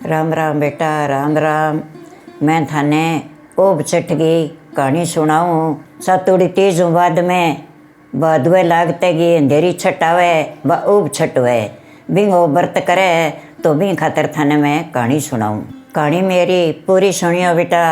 राम राम बेटा, राम राम। मैं थाने ओब छठ की कहानी सुनाऊँ। सातुड़ी तीज बाद में बादवे लागते गी अंधेरी छठ आवे व ओब छठ हुए बिंगो व्रत करे तो बिंग खातर थाने मैं कहानी सुनाऊँ। कहानी मेरी पूरी सुनियो बेटा।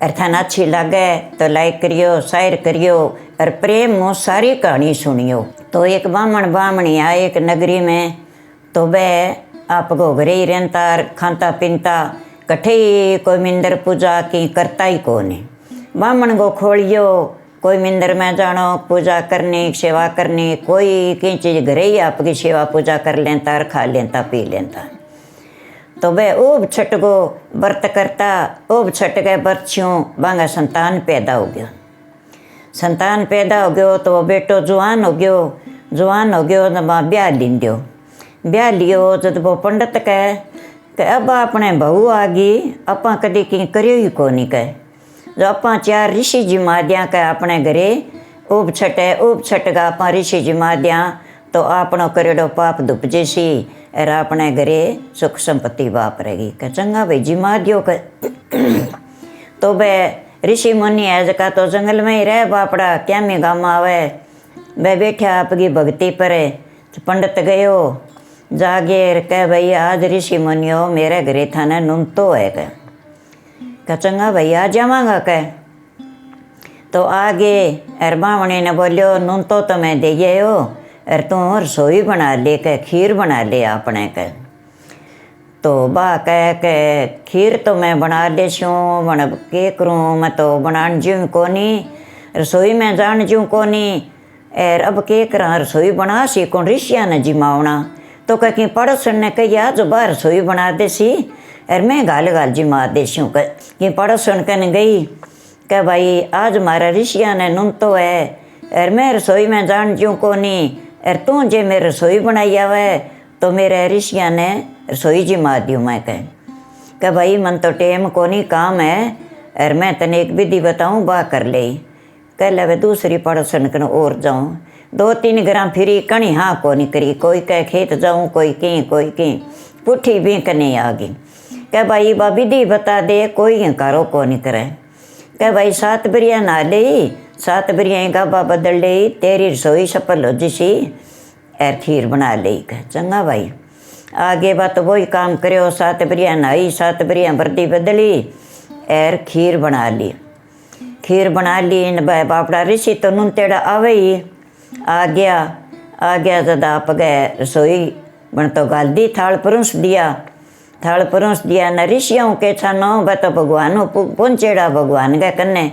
और थाना अच्छी लागे तो लाइक करियो, शेयर करियो और प्रेम मो सारी कहानी सुनियो। तो एक बामण बामणी आए एक नगरी में, तो वह आपको घरे ही रहता खाता पीता कठे ही कोई मिंदर पूजा की करता ही को नहीं। बामण को खोलियो कोई मिंदर में जानो पूजा करनी सेवा करनी, कोई की चीज़ घरे ही आपकी सेवा पूजा कर लेता और खा लेता पी लेता। तो वह ओब छठ को व्रत करता। ओब छठ के व्रत छूँ बांगा संतान पैदा हो गया। संतान पैदा हो गयो तो वो बेटो जुआन हो गयो। जुआन हो गयो तो वहाँ ब्याह लिंदियो। ब्याह लियो जब वो पंडित कहे कि अब अपने बहू आ गई, अपा कदी की करियो ही को नहीं कहे। जो अपा चार ऋषि जी मार दिया कहे अपने घरे ओब छठ है, ओब छठ का अपा ऋषि जी मार दिया तो आपनो करेडो पाप दुप जैसी और अपने घरे सुख संपत्ति वापरेगी। कह चंगा भाई जी मार दियो कह। तो वह ऋषि मुनि है जका तो जंगल में ही रहे बापड़ा क्या में गाम आवे। वह बैठा आपकी भक्ति पर तो पंडित गयो जागे कह भाई आज ऋषि मुनियो मेरे घरे थाने नुम तो है कह चंगा भाई आ जावांगा कह। तो आगे और बामणी ने बोलियो नुम तो तुम्हें दे हो और तू रसोई बना ले कह, खीर बना ले अपने कह। तो बा कह के खीर तो मैं बना ले छूँ बन के करूँ, मैं तो बनान जूँ को नहीं, रसोई में जान जूँ को नहीं। और अब के करा रसोई बना सी कौन ऋषिया ने जिमावना। तो कह कि पड़ोसन ने कहिया जो बाहर रसोई बना दे सी और मैं गाल गाल जिमा दे सूँ कह कि पड़ोसन कहने गई कह भाई आज हमारा ऋषिया ने नुन तो है और मैं रसोई में जान जूँ को नहीं, और तू जे मेरे रसोई बनाई आवे तो मेरे ऋषिया ने रसोई जिमा दियो। मैं कह भाई मन तो टेम को नहीं काम है और मैं तने एक विधि बताऊँ बा कर ले। कह ले दूसरी पड़ोसन कन और जाऊँ। 2-3 ग्राम फिरी कणी हाँ को नहीं करी, कोई कह खेत जाऊँ कोई की पुठी भी कने आ गई। कह भाई बा विधि बता दे कोई हकारो को नहीं करे। कह भाई 7 बरिया ना ले 7 बरिया गाबा बदल ले तेरी रसोई सफल हो जिसी और खीर बना ले। कह चंगा भाई आगे बात तो वही काम करो। 7 बरिया नहाई 7 बरिया वर्दी बदली और खीर बना ली। खीर बना ली बापड़ा ऋषि तो नून तेड़ा आवे ही आ गया जब आप गए रसोई बन तो गाल दी थाल परोस दिया न ऋषियों के छानो ब तो भगवान पहुँचेड़ा भगवान गए कन्ने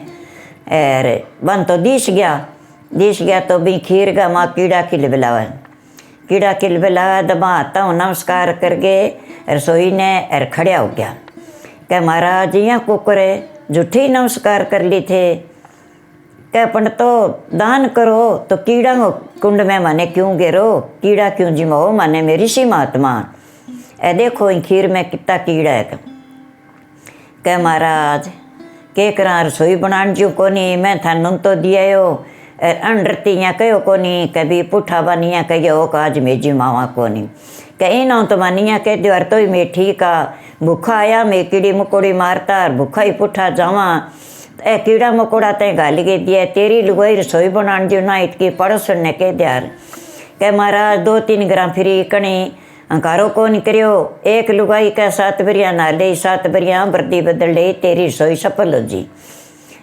और बन तो दिश गया तो भी खीर का माँ कीड़ा किल बिलावा दबा आता हूँ नमस्कार करके रसोई ने और खड़ा हो गया। कह महाराज यहाँ कुकरे झूठी नमस्कार कर ली थे। कह पण तो दान करो तो कीड़ा को कुंड में माने क्यों गिरो, कीड़ा क्यों जिमाओ माने मेरी ऋषि महात्मा ए देखो इन खीर में कितना कीड़ा है। कह महाराज के करा रसोई बनान जो को नहीं, मैं थानू तो दिया हो अनरती यहाँ कहो को नहीं, कभी पुठा बनिया कहो का आज मैं जिमावा को नहीं। कहीं ना तो मानिया कह दो तो ही मैं ठीक आ भूखा आया मैं कीड़ी मकोड़ी मारता और भूखा ही पुठा जावा ए कीड़ा मकोड़ा ते गाली के दिया तेरी लुगाई रसोई बनान जो ना इतकी पड़ोसन ने कह दिया। कह महाराज 2-3 ग्राम फिरी कणी हकारो को नहीं करियो। एक लुगाई कह 7 बरिया ना ले 7 बरिया वर्दी बदल ले तेरी रसोई सफल हो जी।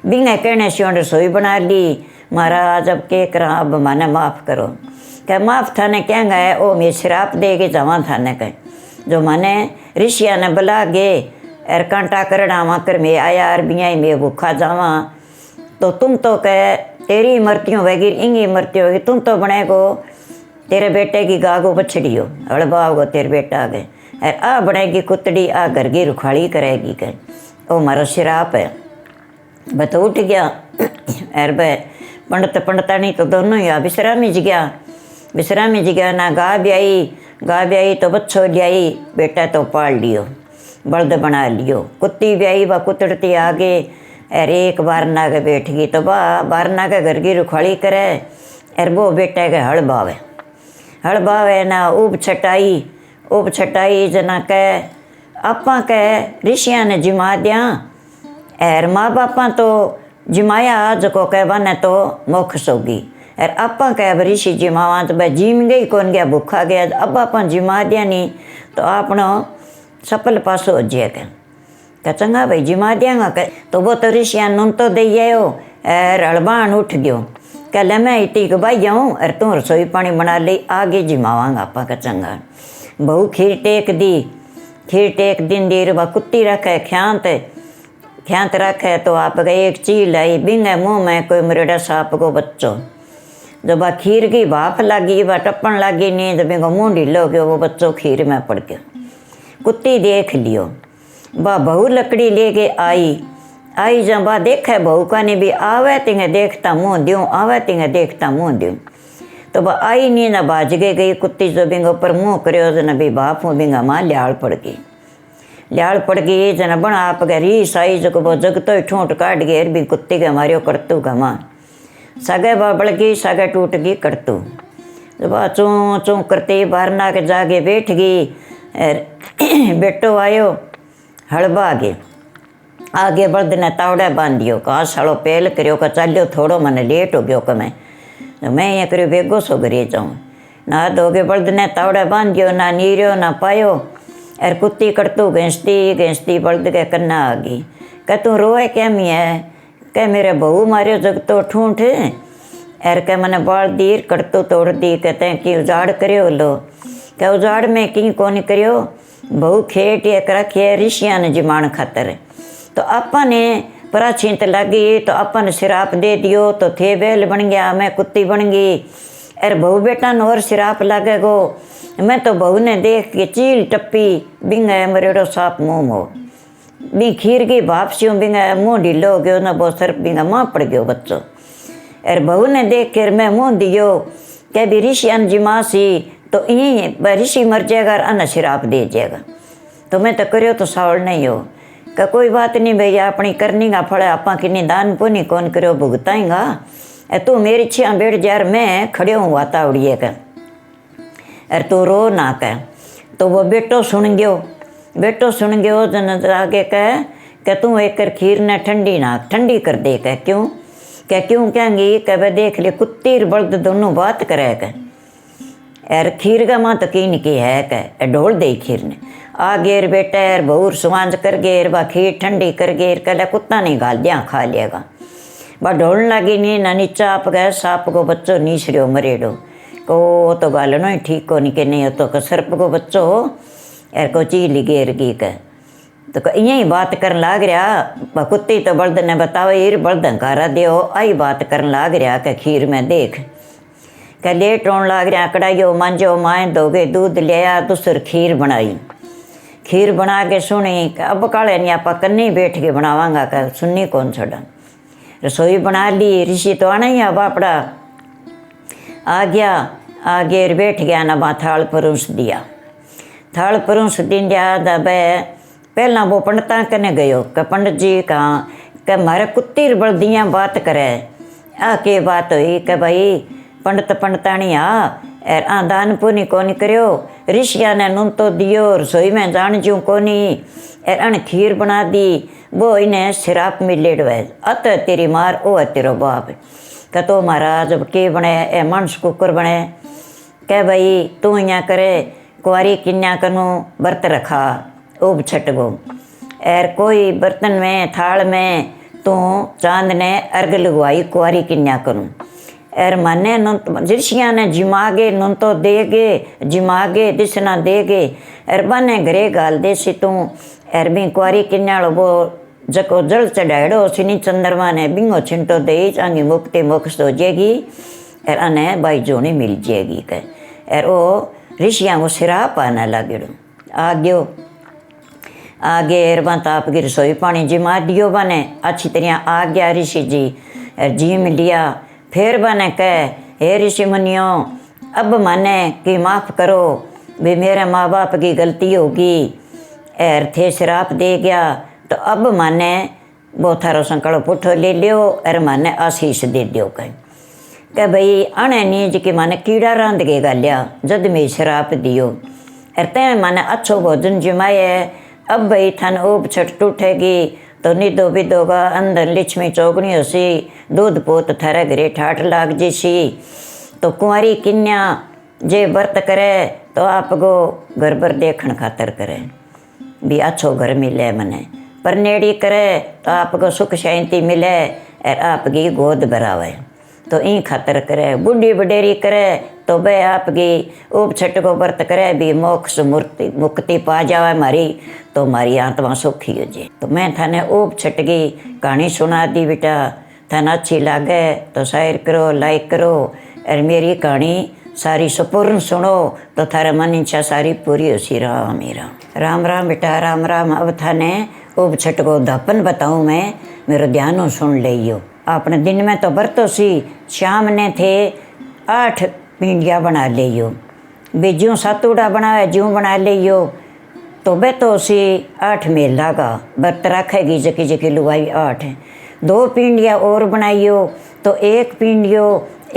बिंगे कहने से रसोई बना ली। महाराज अब के करा अब माने माफ़ करो। कह माफ़ थाने क्या गए ओ मैं श्राप दे के जावा थाने कह जो माने ऋषिया ने बुला गे और कांटा करना वहाँ कर मैं आया और बिया मैं भूखा जावा तो तुम तो कह तेरी मृत्यु होगी इंगी मृत्यु होगी, तुम तो बनेगो तेरे बेटे की गागो बछड़ी हो हड़बाओगो तेरे बेटा आ गए और आ बनेगी कुतड़ी आ घर की रुखाड़ी करेगी कह ओ मारा श्राप है। वह तो उठ गया और वह पंडितानी तो दोनों ही विश्रामी जी गया ना गा ब्याई तो बच्चो लियाई बेटा तो पाल लियो बल्द बना लियो। कुत्ती ब्याई व कुतड़ती आगे और एक बारना के बैठ गई तो बारना के घर की रुखाड़ी करे और वो बेटा के हल बावे ना ऊब छटाई जना के आपा कह ऋषिया ने जिमा दिया एर माँ बापा तो जिमाया जको कह बने तो मोक्ष होगी और आपा कह ऋषि जिमावा तो भाई जिम गई कौन गया भूखा गया अब आप जिमा दिया नहीं तो आपनो सफल पासो हो जाएगा चंगा भाई जिमा दियागा कह तो वो तो ऋषिया नून तो दे आयो एर अड़बान उठ गयो कह ले मैं इतनी को भाई जाऊँ और तू रसोई पानी बना ले आगे जिमावांगा आपा का चंगा बहु खीर टेक दिन देर बा कुत्ती रखे ख्यांत रखे तो आप गए एक चील आई बिंगे मुँह में कोई मरेड़ा सांप को बच्चों जब बा खीर की भाप लगी बा टप्पन लगी नहीं जब बिंगो मुँह ढीलो गयो वो बच्चों खीर में पड़ गयो कुत्ती देख लियो बा बहु लकड़ी लेके आई जब बा देखे बहू का नहीं भी आवे तिंगे देखता मुँह दूँ आवे तिंगे देखता मुँह दूँ तो बा आई नहीं ना बाज गई कुत्ती जो बिंगो पर मुँह करो जन भी बाप हूँ बिंगा माँ ल्याड़ पड़ गई जन बन आप गए रीस आई जो वो जग तो ठूंठ काट गए भी कुत्ती के मारियो करतू का माँ सगे बढ़ गई सगे टूट गई करतू जब चूँ चूँ करते बाहर ना के जाके बैठ गई बेटो आयो हड़बा आगे बल्द ने तावड़े बांधियो कहा सालो पहल करियो का चालियो थोड़ो मने लेट हो गयो मैं ये करियो बेगो सो घरे जाऊँ ना दोगे बल्द ने तावड़े बांधियो ना नीरियो ना पायो एर कुत्ती करतू घिसती बल्द के कन्ना आ गई कह तू रोए क्या है कह मेरे बहू मारियो जग तो ठूंठ एर कह मैंने बाल दीर करतू तोड़ दी कहते कि उजाड़ करियो लो कह उजाड़ में की कौन करियो बहू खेट एक रखिए ऋषिया ने जिमान खातर तो आपा ने पराछींत लगी तो आपा ने शराप दे दियो तो थे बैल बन गया मैं कुत्ती बन गई अरे बहू बेटा न और शराप लगेगो मैं तो बहू ने देख के चील टप्पी बिंग मरेड़ो सांप मुँह हो बी खीर की भाप सी बिंग मुँह ढीलो हो गयो न बहुत सर बिंगा माँ पड़ गयो बच्चों अरे बहू ने देख कर मैं मुँह दियो क्या भी ऋषि अन जिमा सी तो यहीं ऋषि मर जाएगा और अन शराप दे जाएगा तो मैं तो करियो तो सावल नहीं हो का कोई बात नहीं भैया अपनी करनी का फल आपा किन्नी दान पुण्य कौन करो भुगताएगा तू मेरी छिया बैठ जार मैं खड़े हूँ वातावड़िए का अरे तू रो ना कह तो वो बेटो सुन गयो जन आगे कह तू एक कर खीर ने ठंडी कर दे कह क्यों कहेंगी कह वह देख ले कुत्ती बल्द दोनों बात करे कह यार खीर का माँ तो की है कह ढोल दे खीर ने आ गेर बेटा यार बहुर सुमांज कर गेर बा खीर ठंडी कर गेर कह कुत्ता नहीं गाल दिया खा लिएगा बा ढोल लगी नहीं ना नीचा आप गए सांप को बच्चों नीसरियो मरेडो को तो गालनो ही ठीक को नहीं के नहीं हो तो सर्प को बच्चो यार को चीली गेर गी कह तो यही बात करन लाग रहा कुत्ती तो बल्द ने बताओ ईर बल्द हंकारा दियो आई बात करन लाग रहा कह खीर में देख कह लेट रोन लाग रहा कढ़ाइयो मांजो माए दोगे दूध लिया दूसर खीर बना के सुनी अब काले नहीं आप कन्नी बैठ के बनावांगा कह सुननी कौन छोड़ा रसोई बना ली ऋषि तो आना ही अब अपना आ गया आगे बैठ गया ना बा थाल परोस दिया दबे पहला वो पंडिता कने गयो क पंडित जी कहाँ क मारे कुत्ती बल्दियाँ बात करे आ के बात हुई क भाई पंडितानी एर दान पुण्य कोनी करियो ऋषिया ने नून तो दियो रसोई में जान जूँ कोनी एर अन खीर बना दी वो इन्हें शराप में लेड़ है अत तेरी मार ओ है तेरो बाप कह तो महाराज अब के बने ए मांस कुकर बने कह भाई तू यहाँ करे कुआरी किन्या कनु बर्त रखा उब छट गो एर कोई बर्तन में थाल में तू चांद ने अर्घ लगवाई कुआरी किन्या करूँ एर माने ऋषिया ने जिमागे नून तो देगे जिमागे दिसना देगे एर बने घरे गाल दे सी तू एर भी कुआरी किन्याड़ो वो जको जल चढ़ाड़ो सिनी चंद्रमा ने बिंगो छिंटो दे चांगी मुक्ति मोक्ष हो जाएगी एर अने बाई जोनी मिल जाएगी कह एर ओ ऋषिया को शराप आने लगेड़ो आ गयो आगे एरबा ताप की रसोई पानी जिमा दियो बने अच्छी तरह आ गया ऋषि जी जिम लिया फिर बने कह हे ऋषि मुनियो अब माने कि माफ़ करो भी मेरे माँ बाप की गलती होगी एर थे शराप दे गया तो अब माने वो थारो संकल्प पुठो ले लियो एर माने आशीष दे दियो कह भाई अणे नीज के माने कीड़ा रांध के गालिया जद में शराप दियो एर ते माने अच्छो भोजन जिमाए अब भाई थान ऊब छट टूटेगी तो निदो बिदोगा अंदर लक्ष्मी चौगनी होसी दूध पोत थारे घरे ठाठ लाग जीसी। तो कुंवारी कन्या जे व्रत करे तो आपको घर पर देखण खातर करे भी अच्छो घर मिले मने, परनेड़ी करे तो आपको सुख शांति मिले और आपकी गोद भरावे तो ई खातर करे। बुढ़ी बडेरी करे तो वह आपकी ऊप छठ को व्रत करे भी मोक्ष मुक्ति पा जावे मारी तो मारी आत्मा सुखी हो जाए। तो मैं थाने ऊप छठ की कहानी सुना दी बेटा, थाने अच्छी लागे तो शेयर करो, लाइक करो और मेरी कहानी सारी संपूर्ण सुनो तो थारा मन इच्छा सारी पूरी हो सी। राम राम बेटा, राम राम। अब थाने ऊप छठ को दापन बताऊँ मैं, मेरे ध्यान सुन लियो। अपने दिन में तो बरतो सी, शाम ने थे 8 पिंडिया बना लियो, भी ज्यों सातुड़ा बनावे ज्यों बना लियो। तो बे तो सी 8 मेला का व्रत रखेगी जकी जकी लुगाई 8। 2 पिंडिया और बनाइयो तो 1 पिंडियो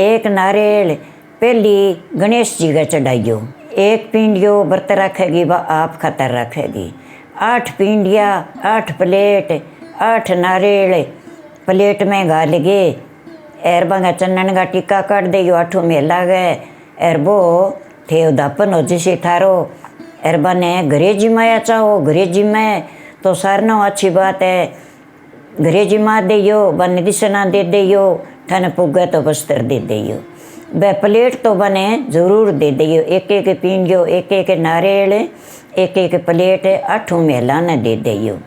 1 नारियल पहली गणेश जी का चढ़ाइयो, 1 पिंडियो व्रत रखेगी वह आप खातर रखेगी। 8 पिंडिया 8 प्लेट 8 नारियल प्लेट में गाल गे एर बंगा चन्नन का टीका काट दे 8 मेला गए एर वो थे दापन हो जिसे थारो एर बने घरे जिमाया चाहो घरे जिमाए तो सारनो अच्छी बात है। घरे जिमा देयो बने दिशना दे देयो, थाने पुगे तो बस्तर दे देयो, वह प्लेट तो बने जरूर दे दियो। 1 पिंडियो 1 नारियल 1 प्लेट 8 मेला ने दे दियो।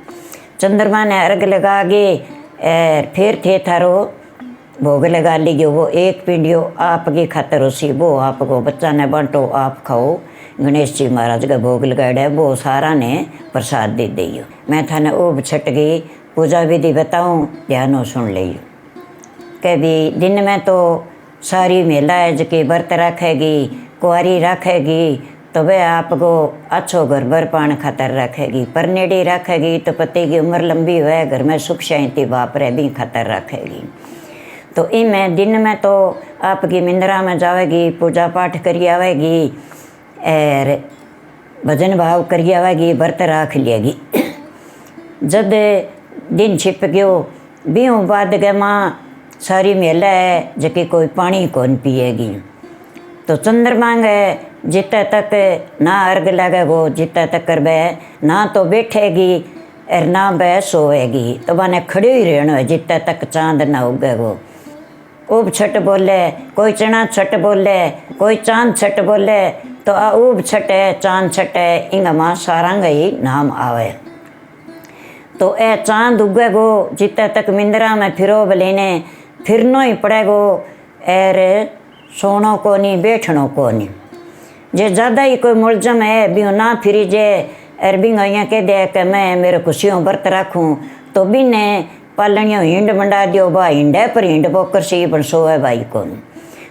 चंद्रमा ने अर्घ लगा गे फिर थे थारो भोग लगा लीजिए। वो 1 पिंडियो आपकी खातर उसी वो आपको बच्चा ने बांटो आप खाओ। गणेश जी महाराज का भोग लगाया वो सारा ने प्रसाद दे दियो। मैं थाने ऊब छठ की पूजा विधि बताऊँ, ध्यानों सुन लियो। कभी दिन में तो सारी मेला है जबकि व्रत रखेगी कुंवारी रखेगी तो वह आपको अच्छो घर भर पान खातर रखेगी। परनेड़ी रखेगी तो पति की उम्र लंबी हुए घर में सुख शांति बाप रहे भी खातर रखेगी। तो इनमें दिन में तो आपकी मिंद्रा में जाएगी, पूजा पाठ करी आवेगी और भजन भाव करी आवेगी, व्रत रख लेगी। जब दिन छिप गयो बीहू बाद गए माँ सारी मेला है जबकि कोई पानी कौन पिएगी। तो चंद्रमा गए जिते तक ना अर्घ लगेगो जिते तक करबे ना तो बैठेगी और ना वह सोएगी, तो बने खड़ी ही रहना है जिते तक चांद ना उगेगो। ऊब छठ बोले कोई चना छठ बोले कोई चांद छठ बोले तो आ ऊब छठ है चांद छठ है इंग माँ सारंग ही नाम आवे। तो ए चांद उगेगो जिते तक मिंद्रा में फिरो बलेने फिरनो ही पड़ेगो और सोनो को नहीं बैठनो को नहीं। जे ज़्यादा ही कोई मुलजम है भी ना फिरी जे और भी यहाँ कह दे कि मैं मेरे खुशियों व्रत रखूँ तो भी ने पालनियों हिंड मंडा दियो बा हिंडे पर हिंड बोकर सी बन सोए भाई को।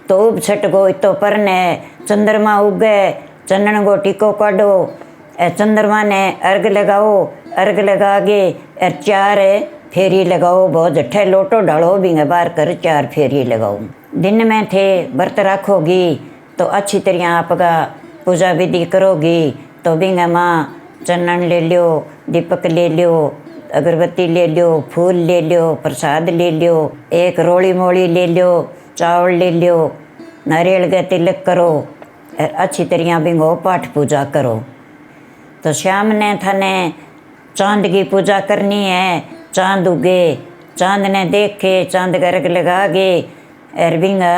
तो ऊब छठ गो तो पर ने चंद्रमा उगे चंदन को टीको काटो चंद्रमा ने अर्घ लगाओ, अर्घ लगा के 4 फेरी लगाओ, बहुत जट्ठे लोटो डालो भी बार कर 4 फेरी लगाओ। दिन में थे व्रत रखोगी तो अच्छी तरह आपका पूजा विधि करोगी तो बिंगा माँ चंदन ले लियो, दीपक ले लियो, अगरबत्ती ले लियो, फूल ले लियो, प्रसाद ले लियो, 1 रोली मोली ले लियो, चावल ले लियो, नारियल का तिलक करो और अच्छी तरह बिंगो पाठ पूजा करो। तो शाम ने थाने चांद की पूजा करनी है, चांद उगे चांद ने देखे चांद का अर्घ लगा गे और बिंगा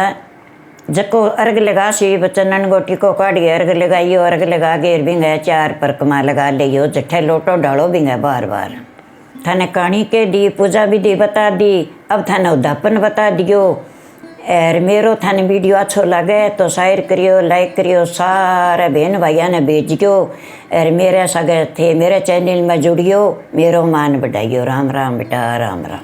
जको अर्घ लगा सी चंदन को टीको काट के अर्घ लगाइयो, अर्घ लगा के बिंगा 4 परकमा लगा लियो, जट्ठे लोटो डालो बिंगा बार बार। थाने कहानी के दी पूजा विधि बता दी, अब थाने उद्यापन बता दियो। और मेरो थाने वीडियो अच्छो लगे तो शेयर करियो, लाइक करियो, सारे बहन भाइयों ने भेजियो और मेरे सगे थे मेरे चैनल में जुड़ियो, मेरो मान बढ़ाइयो। राम राम बेटा, राम राम।